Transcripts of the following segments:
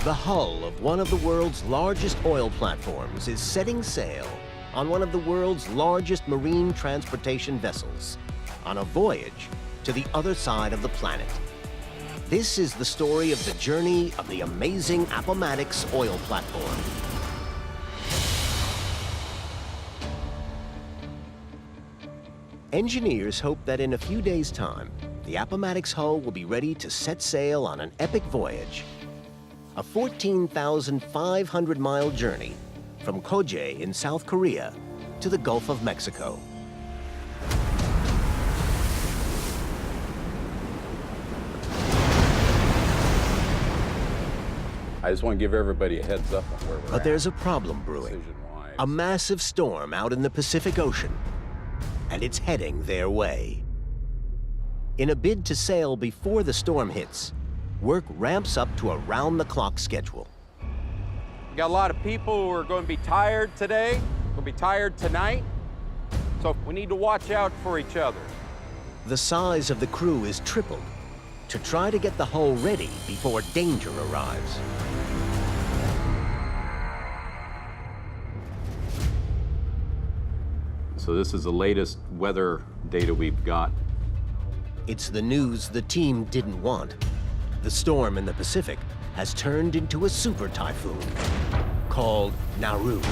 The hull of one of the world's largest oil platforms is setting sail on one of the world's largest marine transportation vessels on a voyage to the other side of the planet. This is the story of the journey of the amazing Appomattox oil platform. Engineers hope that in a few days' time, the Appomattox hull will be ready to set sail on an epic voyage. A 14,500-mile journey from Koje in South Korea to the Gulf of Mexico. I just want to give everybody a heads up on where we're at. But there's a problem brewing. A massive storm out in the Pacific Ocean, and it's heading their way. In a bid to sail before the storm hits, work ramps up to a round-the-clock schedule. We got a lot of people who are going to be tired today, going to be tired tonight, so we need to watch out for each other. The size of the crew is tripled to try to get the hull ready before danger arrives. So this is the latest weather data we've got. It's the news the team didn't want. The storm in the Pacific has turned into a super typhoon called Nauru.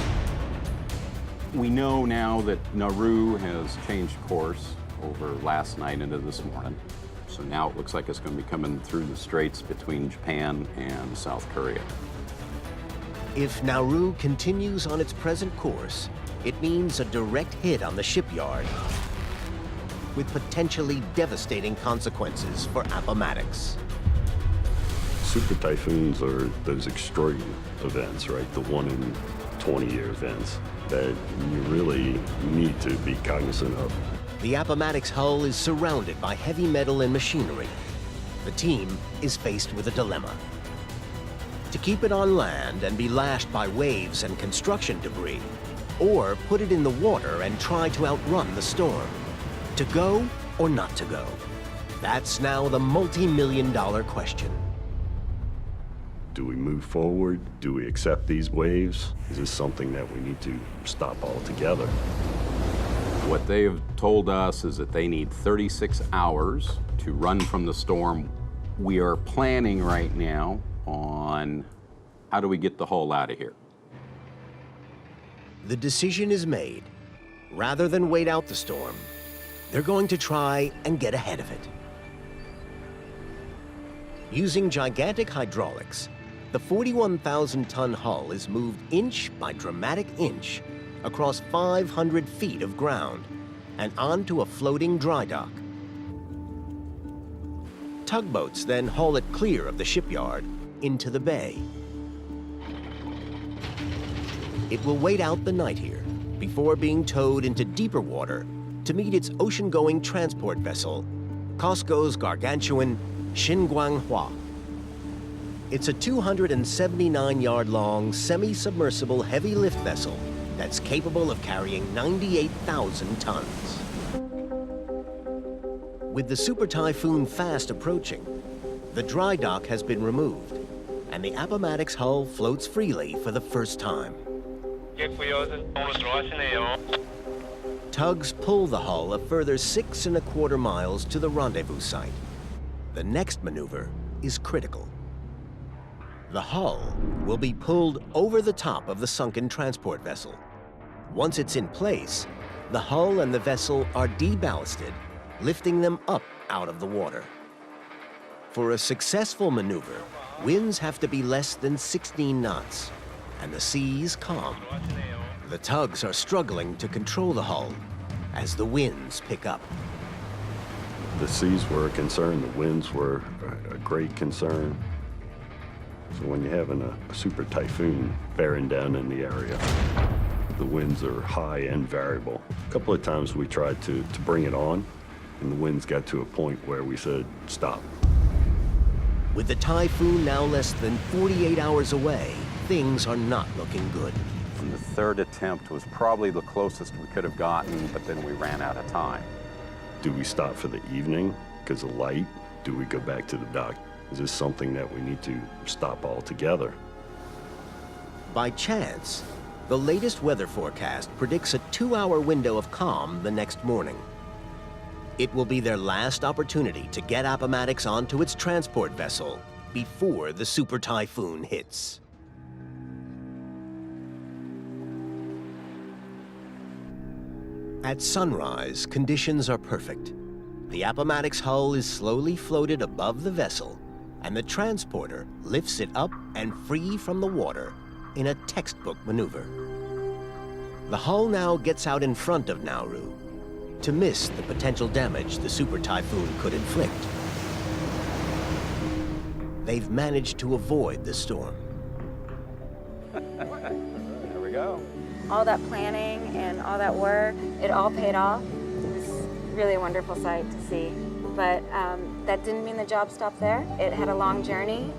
We know now that Nauru has changed course over last night into this morning. So now it looks like it's going to be coming through the straits between Japan and South Korea. If Nauru continues on its present course, it means a direct hit on the shipyard with potentially devastating consequences for Appomattox. Super typhoons are those extreme events, right? The 1 in 20-year events that you really need to be cognizant of. The Appomattox hull is surrounded by heavy metal and machinery. The team is faced with a dilemma. To keep it on land and be lashed by waves and construction debris, or put it in the water and try to outrun the storm. To go or not to go? That's now the multi-million-dollar question. Do we move forward? Do we accept these waves? Is this something that we need to stop altogether? What they have told us is that they need 36 hours to run from the storm. We are planning right now on how do we get the hull out of here. The decision is made. Rather than wait out the storm, they're going to try and get ahead of it. Using gigantic hydraulics, the 41,000-ton hull is moved inch by dramatic inch across 500 feet of ground and onto a floating dry dock. Tugboats then haul it clear of the shipyard into the bay. It will wait out the night here before being towed into deeper water to meet its ocean-going transport vessel, COSCO's gargantuan Xinguanghua. It's a 279-yard-long, semi-submersible heavy-lift vessel that's capable of carrying 98,000 tons. With the super typhoon fast approaching, the dry dock has been removed, and the Appomattox hull floats freely for the first time. Tugs pull the hull a further 6¼ miles to the rendezvous site. The next maneuver is critical. The hull will be pulled over the top of the sunken transport vessel. Once it's in place, the hull and the vessel are deballasted, lifting them up out of the water. For a successful maneuver, winds have to be less than 16 knots, and the seas calm. The tugs are struggling to control the hull as the winds pick up. The seas were a concern, the winds were a great concern. So when you're having a super typhoon bearing down in the area, the winds are high and variable. A couple of times we tried to bring it on, and the winds got to a point where we said, stop. With the typhoon now less than 48 hours away, things are not looking good. And the third attempt was probably the closest we could have gotten, but then we ran out of time. Do we stop for the evening because of light? Do we go back to the dock Is this something that we need to stop altogether? By chance, the latest weather forecast predicts a 2-hour window of calm the next morning. It will be their last opportunity to get Appomattox onto its transport vessel before the super typhoon hits. At sunrise, conditions are perfect. The Appomattox hull is slowly floated above the vessel, and the transporter lifts it up and free from the water in a textbook maneuver. The hull now gets out in front of Nauru to miss the potential damage the super typhoon could inflict. They've managed to avoid the storm. There we go. All that planning and all that work, it all paid off. It was really a wonderful sight to see. But that didn't mean the job stopped there. It had a long journey.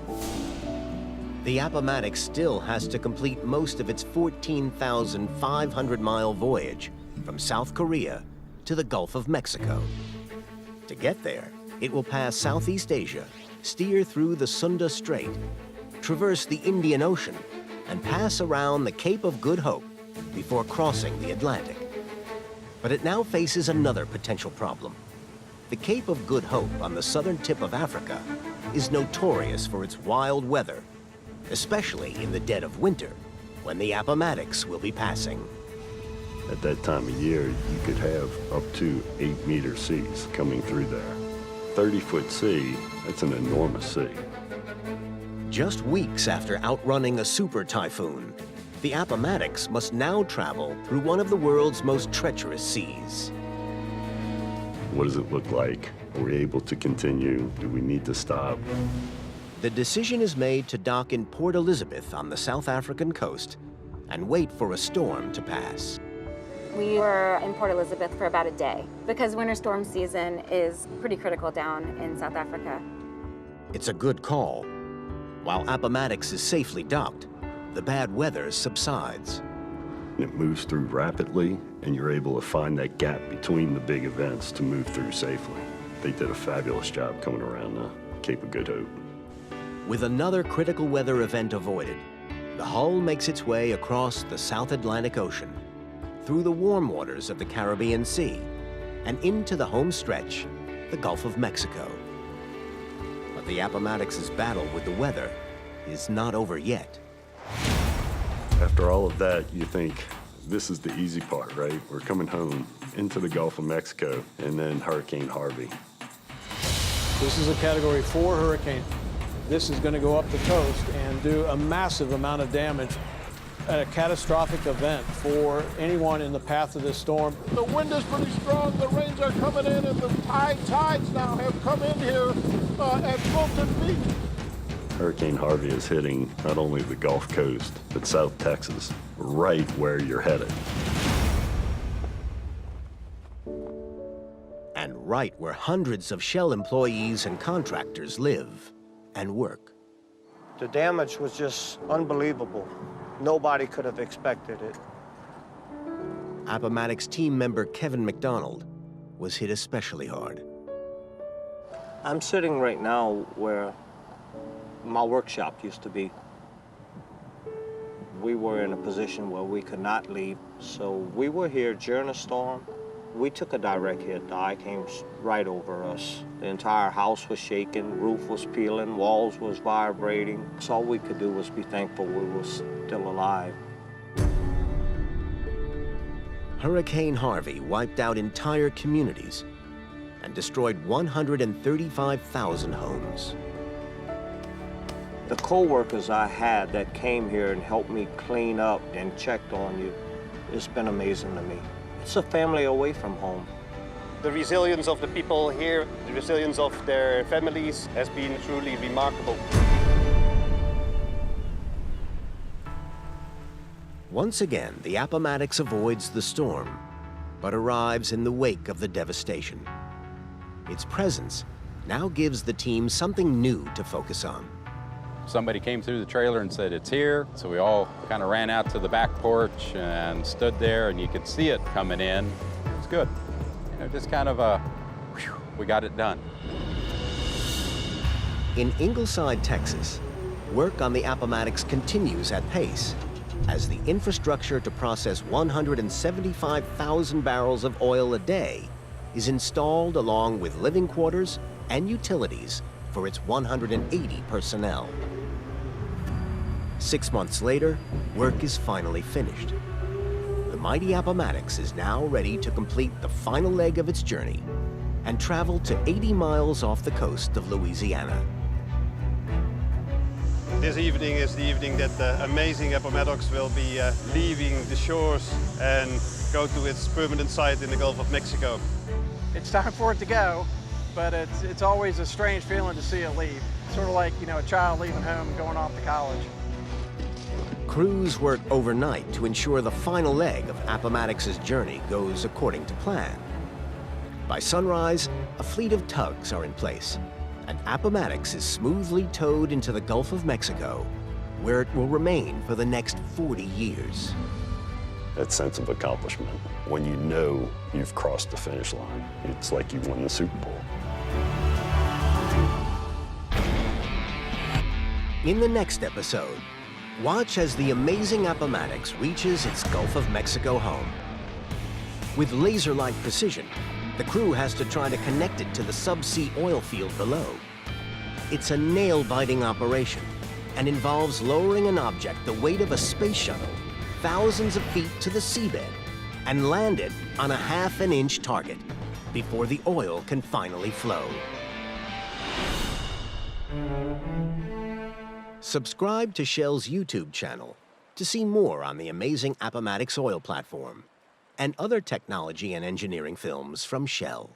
The Appomattox still has to complete most of its 14,500-mile voyage from South Korea to the Gulf of Mexico. To get there, it will pass Southeast Asia, steer through the Sunda Strait, traverse the Indian Ocean, and pass around the Cape of Good Hope before crossing the Atlantic. But it now faces another potential problem. The Cape of Good Hope on the southern tip of Africa is notorious for its wild weather, especially in the dead of winter, when the Appomattox will be passing. At that time of year, you could have up to 8-meter seas coming through there. 30-foot sea, that's an enormous sea. Just weeks after outrunning a super typhoon, the Appomattox must now travel through one of the world's most treacherous seas. What does it look like? Are we able to continue? Do we need to stop? The decision is made to dock in Port Elizabeth on the South African coast and wait for a storm to pass. We were in Port Elizabeth for about a day because winter storm season is pretty critical down in South Africa. It's a good call. While Appomattox is safely docked, the bad weather subsides. It moves through rapidly, and you're able to find that gap between the big events to move through safely. They did a fabulous job coming around the Cape of Good Hope. With another critical weather event avoided, the hull makes its way across the South Atlantic Ocean, through the warm waters of the Caribbean Sea, and into the home stretch, the Gulf of Mexico. But the Appomattox's battle with the weather is not over yet. After all of that, you think, this is the easy part, right? We're coming home into the Gulf of Mexico, and then Hurricane Harvey. This is a Category 4 hurricane. This is going to go up the coast and do a massive amount of damage. A catastrophic event for anyone in the path of this storm. The wind is pretty strong, the rains are coming in, and the high tides now have come in here at Fulton Beach. Hurricane Harvey is hitting not only the Gulf Coast, but South Texas, right where you're headed. And right where hundreds of Shell employees and contractors live and work. The damage was just unbelievable. Nobody could have expected it. Appomattox team member Kevin McDonald was hit especially hard. I'm sitting right now where my workshop used to be. We were in a position where we could not leave, so we were here during a storm. We took a direct hit. The eye came right over us. The entire house was shaking, roof was peeling, walls was vibrating. So all we could do was be thankful we were still alive. Hurricane Harvey wiped out entire communities and destroyed 135,000 homes. The co-workers I had that came here and helped me clean up and checked on you, it's been amazing to me. It's a family away from home. The resilience of the people here, the resilience of their families has been truly remarkable. Once again, the Appomattox avoids the storm, but arrives in the wake of the devastation. Its presence now gives the team something new to focus on. Somebody came through the trailer and said, it's here. So we all kind of ran out to the back porch and stood there, and you could see it coming in. It was good. You know, just kind of we got it done. In Ingleside, Texas, work on the Appomattox continues at pace as the infrastructure to process 175,000 barrels of oil a day is installed along with living quarters and utilities for its 180 personnel. 6 months later, work is finally finished. The mighty Appomattox is now ready to complete the final leg of its journey and travel to 80 miles off the coast of Louisiana. This evening is the evening that the amazing Appomattox will be leaving the shores and go to its permanent site in the Gulf of Mexico. It's time for it to go, but it's always a strange feeling to see it leave. Sort of like, a child leaving home and going off to college. Crews work overnight to ensure the final leg of Appomattox's journey goes according to plan. By sunrise, a fleet of tugs are in place, and Appomattox is smoothly towed into the Gulf of Mexico, where it will remain for the next 40 years. That sense of accomplishment, when you know you've crossed the finish line, it's like you won the Super Bowl. In the next episode, watch as the amazing Appomattox reaches its Gulf of Mexico home. With laser-like precision, the crew has to try to connect it to the subsea oil field below. It's a nail-biting operation and involves lowering an object the weight of a space shuttle thousands of feet to the seabed and land it on a half-an-inch target before the oil can finally flow. Subscribe to Shell's YouTube channel to see more on the amazing Appomattox oil platform and other technology and engineering films from Shell.